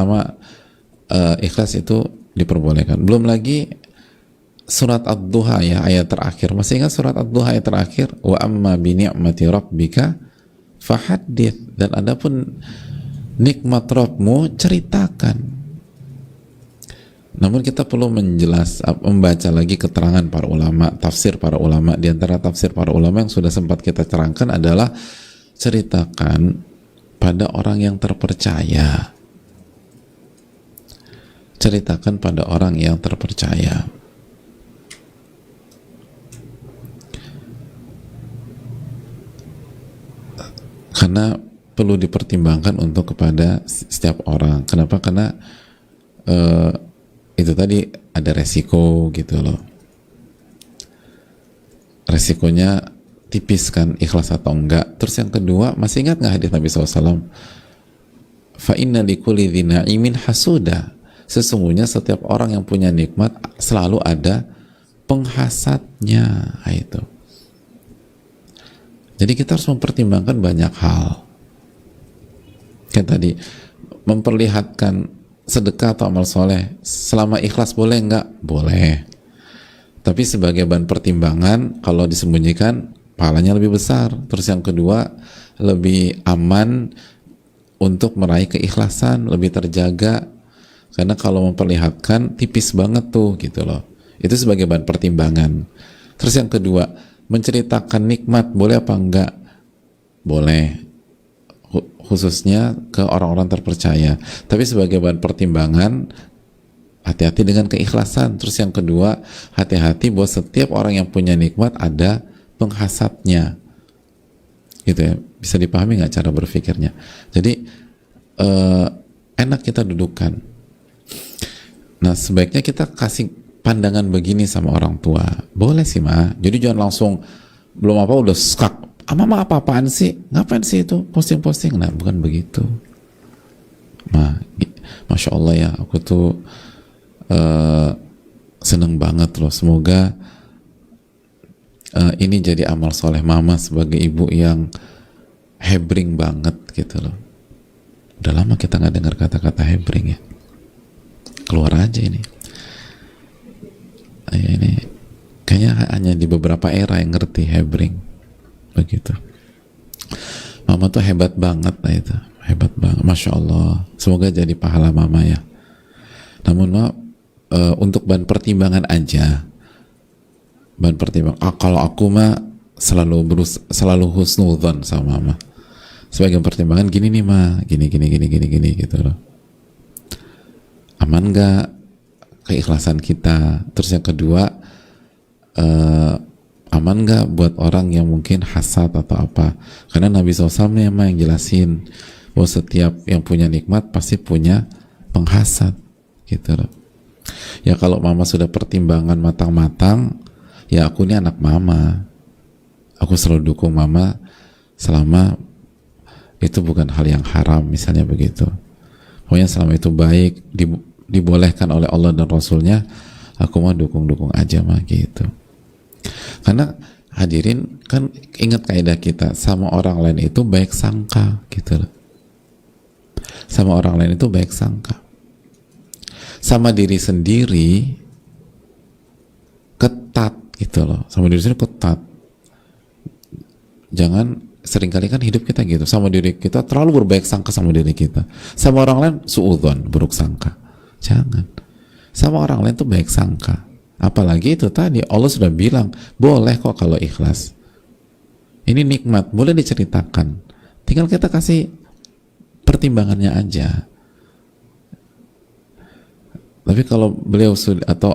ikhlas itu diperbolehkan. Belum lagi surat Ad-Duha ya, ayat terakhir. Masih ingat surat Ad-Duha ayat terakhir? Wa amma bi ni'mati rabbika fahaddits. Dan adapun nikmat Rabbmu, ceritakan. Namun kita perlu membaca lagi keterangan para ulama, tafsir para ulama. Di antara tafsir para ulama yang sudah sempat kita terangkan adalah ceritakan pada orang yang terpercaya. Ceritakan pada orang yang terpercaya. Karena perlu dipertimbangkan untuk kepada setiap orang. Kenapa? Karena itu tadi ada resiko, gitu loh. Resikonya tipis kan, ikhlas atau enggak. Terus yang kedua, masih ingat nggak hadits Nabi SAW? Fa inna likulli dzi na'imin hasuda. Sesungguhnya setiap orang yang punya nikmat selalu ada penghasadnya. Nah, itu. Jadi kita harus mempertimbangkan banyak hal. Kayak tadi, memperlihatkan sedekah atau amal soleh selama ikhlas boleh nggak? Boleh. Tapi sebagai bahan pertimbangan, kalau disembunyikan pahalanya lebih besar. Terus yang kedua, lebih aman untuk meraih keikhlasan, lebih terjaga. Karena kalau memperlihatkan tipis banget tuh gitu loh. Itu sebagai bahan pertimbangan. Terus yang kedua, menceritakan nikmat boleh apa enggak? Boleh. Khususnya ke orang-orang terpercaya. Tapi sebagai bahan pertimbangan, hati-hati dengan keikhlasan. Terus yang kedua, hati-hati bahwa setiap orang yang punya nikmat ada penghasadnya. Gitu ya. Bisa dipahami nggak cara berpikirnya? Jadi enak kita dudukan. Nah, sebaiknya kita kasih pandangan begini sama orang tua. Boleh sih, Ma. Jadi jangan langsung belum apa udah skak. Mama apa-apaan sih? Ngapain sih itu? Posting-posting. Nah, bukan begitu. Ma, Masya Allah ya, aku tuh seneng banget loh. Semoga ini jadi amal soleh Mama sebagai ibu yang hebring banget gitu loh. Udah lama kita nggak dengar kata-kata hebring ya. Keluar aja ini. Ini kayaknya hanya di beberapa era yang ngerti hebring begitu. Mama tuh hebat banget lah itu, hebat banget, Masya Allah. Semoga jadi pahala Mama ya. Namun Ma, untuk bahan pertimbangan aja, bahan pertimbangan. Kalau aku mah selalu husnudzon sama Mama. Sebagai pertimbangan gini nih Ma, gini gitu loh. Aman nggak keikhlasan kita? Terus yang kedua, aman nggak buat orang yang mungkin hasad atau apa? Karena Nabi SAW memang yang jelasin bahwa setiap yang punya nikmat pasti punya penghasad gitu loh. Ya kalau Mama sudah pertimbangan matang-matang, ya aku ini anak Mama, aku selalu dukung Mama selama itu bukan hal yang haram, misalnya begitu. Pokoknya selama itu baik, dibolehkan oleh Allah dan Rasulnya, aku mau dukung-dukung aja mah gitu. Karena hadirin kan ingat kaidah kita, sama orang lain itu baik sangka gitu loh. Sama orang lain itu baik sangka. Sama diri sendiri ketat gitu loh. Sama diri sendiri ketat. Jangan, seringkali kan hidup kita gitu, sama diri kita terlalu berbaik sangka sama diri kita. Sama orang lain suudzon, buruk sangka. Jangan. Sama orang lain tuh baik sangka. Apalagi itu tadi Allah sudah bilang boleh kok kalau ikhlas. Ini nikmat, boleh diceritakan. Tinggal kita kasih pertimbangannya aja. Tapi kalau beliau sudah, atau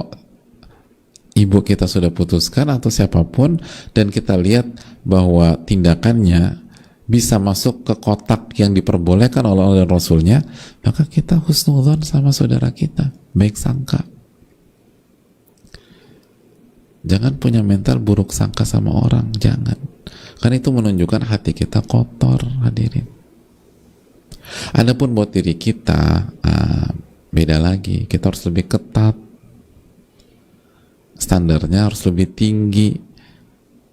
ibu kita sudah putuskan atau siapapun, dan kita lihat bahwa tindakannya bisa masuk ke kotak yang diperbolehkan oleh Allah dan Rasulnya, maka kita husnudzon sama saudara kita, baik sangka. Jangan punya mental buruk sangka sama orang, jangan. Karena itu menunjukkan hati kita kotor, hadirin. Adapun buat diri kita, beda lagi. Kita harus lebih ketat. Standarnya harus lebih tinggi.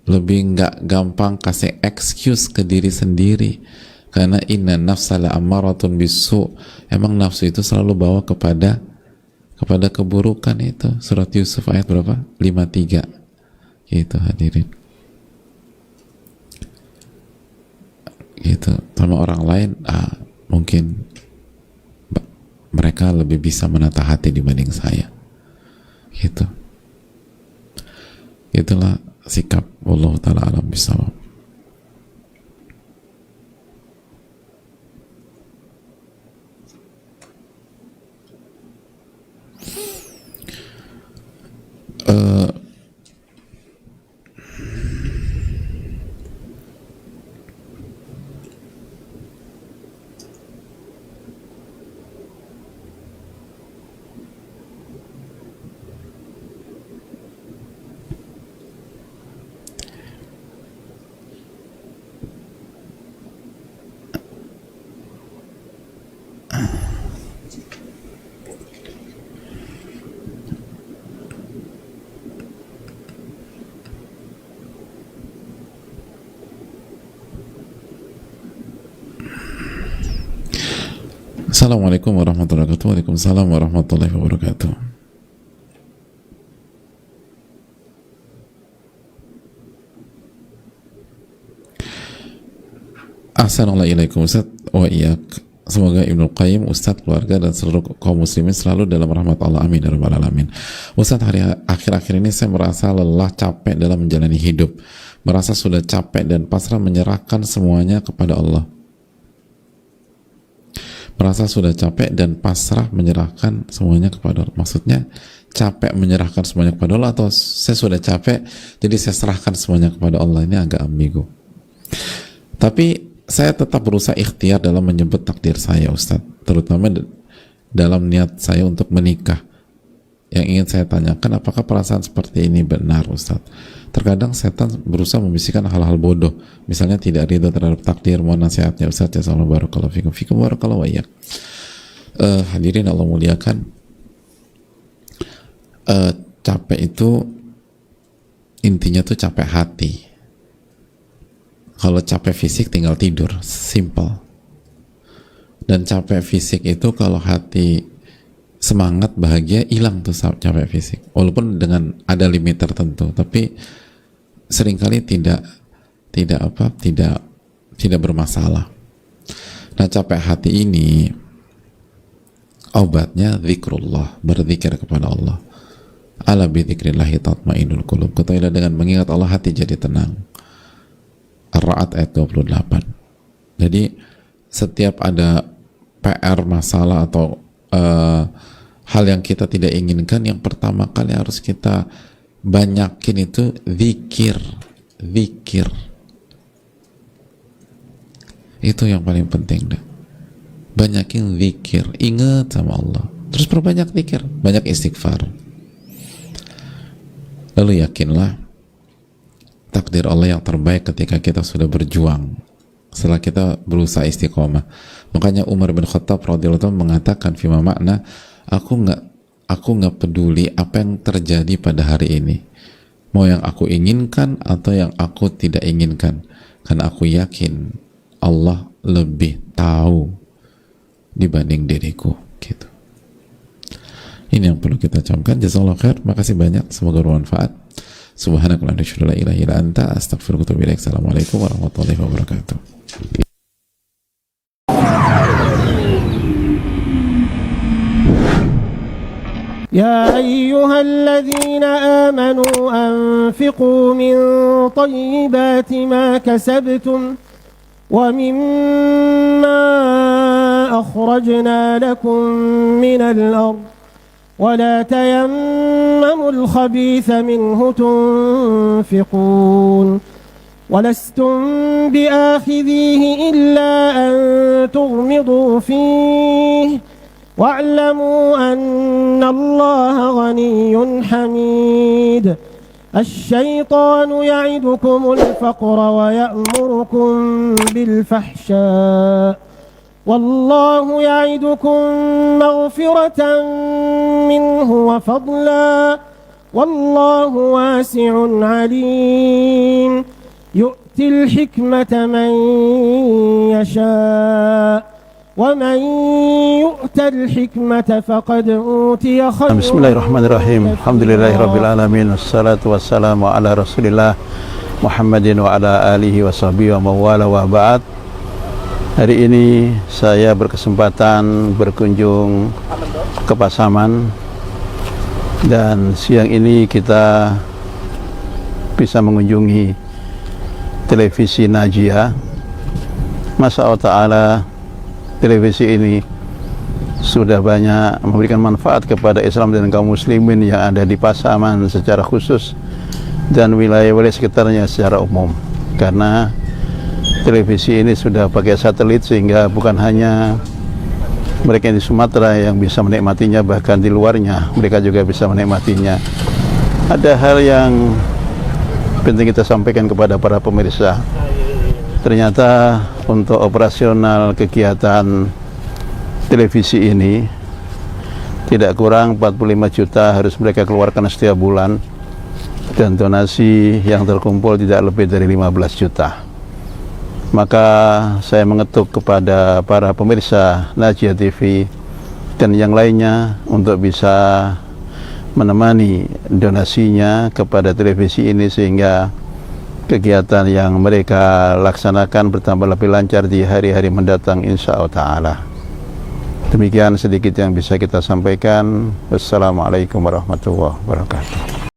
Lebih nggak gampang kasih excuse ke diri sendiri. Karena inna nafsala ammaratun bisu. Emang nafsu itu selalu bawa kepada keburukan itu. Surat Yusuf ayat berapa? 53. Gitu hadirin. Gitu. Sama orang lain, mungkin mereka lebih bisa menata hati dibanding saya. Gitu. Itulah sikap Allah Ta'ala alam bisawab. Assalamualaikum warahmatullahi wabarakatuh. Waalaikumsalam warahmatullahi wabarakatuh. Assalamualaikum Ustaz wa iyak. Semoga Ibnu Qayyim, Ustaz, keluarga dan seluruh kaum muslimin selalu dalam rahmat Allah, amin ya rabbal alamin. Ustaz, akhir-akhir ini saya merasa lelah, capek dalam menjalani hidup, merasa sudah capek dan pasrah menyerahkan semuanya kepada Allah. Merasa sudah capek dan pasrah menyerahkan semuanya kepada Allah. Maksudnya capek menyerahkan semuanya kepada Allah, atau saya sudah capek jadi saya serahkan semuanya kepada Allah? Ini agak ambigu. Tapi saya tetap berusaha ikhtiar dalam menjemput takdir saya, Ustadz, terutama dalam niat saya untuk menikah. Yang ingin saya tanyakan, apakah perasaan seperti ini benar, Ustadz? Terkadang setan berusaha membisikkan hal-hal bodoh, misalnya tidak ridho terhadap takdir. Mohon nasihatnya, Ustadz. Jazakallahu barakallahu fikum. Fikum barakallahu wa iyyak. Hadirin Allah muliakan, capek itu intinya tuh capek hati. Kalau capek fisik tinggal tidur, simple. Dan capek fisik itu kalau hati semangat, bahagia, hilang tuh capek fisik. Walaupun dengan ada limit tertentu, tapi seringkali tidak bermasalah. Nah, capek hati ini obatnya zikrullah, berzikir kepada Allah. Ala bi dzikrillahi tatmainnul qulub. Ketahuilah dengan mengingat Allah hati jadi tenang. Ar-Ra'd ayat 28. Jadi setiap ada PR, masalah atau hal yang kita tidak inginkan, yang pertama kali harus kita banyakin itu zikir. Itu yang paling penting dah. Banyakin zikir, ingat sama Allah, terus perbanyak zikir, banyak istighfar. Lalu yakinlah takdir Allah yang terbaik ketika kita sudah berjuang, setelah kita berusaha istiqomah. Makanya Umar bin Khattab radhiyallahu anhu mengatakan fima makna, aku nggak peduli apa yang terjadi pada hari ini, mau yang aku inginkan atau yang aku tidak inginkan, karena aku yakin Allah lebih tahu dibanding diriku. Gitu. Ini yang perlu kita camkan. Jazakallahu khair. Makasih banyak, semoga bermanfaat. Subhanakallahumma wa bihamdika la ilaha illa anta astaghfiruka wa atubu ilaik. Assalamualaikum warahmatullahi wabarakatuh. يا أيها الذين آمنوا أنفقوا من طيبات ما كسبتم ومما أخرجنا لكم من الأرض ولا تيمموا الخبيث منه تنفقون ولستم بآخذيه إلا أن تغمضوا فيه واعلموا أن الله غني حميد الشيطان يعدكم الفقر ويأمركم بالفحشاء والله يعدكم مغفرة منه وفضلا والله واسع عليم يؤتي الحكمة من يشاء ومن يؤت الحكمة فقد أوتي خيرا. Bismillahirrahmanirrahim. Alhamdulillahirrabbilalamin. Wassalatu wassalamu ala rasulillah Muhammadin wa ala alihi wa sahbihi wa mawala wa ba'd. Hari ini saya berkesempatan berkunjung ke Pasaman, dan siang ini kita bisa mengunjungi televisi Najia. Masya Allah Ta'ala, televisi ini sudah banyak memberikan manfaat kepada Islam dan kaum muslimin yang ada di Pasaman secara khusus dan wilayah-wilayah sekitarnya secara umum, karena televisi ini sudah pakai satelit, sehingga bukan hanya mereka di Sumatera yang bisa menikmatinya, bahkan di luarnya mereka juga bisa menikmatinya. Ada hal yang penting kita sampaikan kepada para pemirsa. Ternyata untuk operasional kegiatan televisi ini tidak kurang 45 juta harus mereka keluarkan setiap bulan, dan donasi yang terkumpul tidak lebih dari 15 juta. Maka saya mengetuk kepada para pemirsa Najiyah TV dan yang lainnya untuk bisa menemani donasinya kepada televisi ini sehingga kegiatan yang mereka laksanakan bertambah lebih lancar di hari-hari mendatang insyaallah ta'ala. Demikian sedikit yang bisa kita sampaikan. Wassalamualaikum warahmatullahi wabarakatuh.